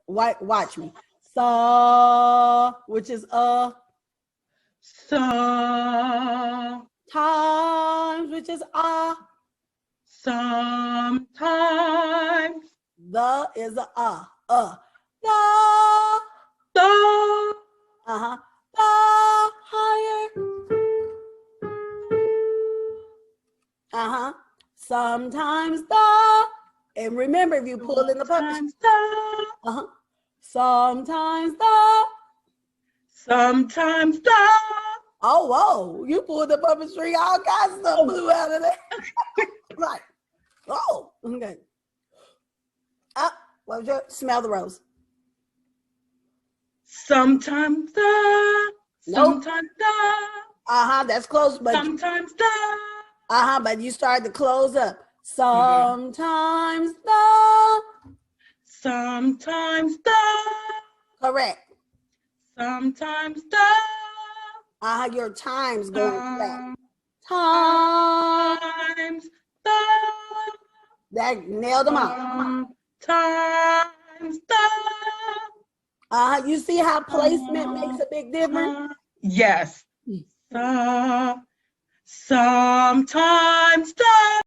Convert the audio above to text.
Watch me. So, which is Sometimes, times, which is sometimes, the is the the the the higher sometimes the, and remember if you pull in the puppet, sometimes the, oh whoa, you pulled the puppetry, all kinds of stuff blew out of there. Right. Oh, okay. What was your smell the rose? Sometimes the, Nope. sometimes the, That's close, but sometimes the, but you started to close up. Sometimes the, sometimes the, correct. sometimes the, Your times going flat. times the, That nailed them out. times the. You see how placement makes a big difference? Yes. Sometimes the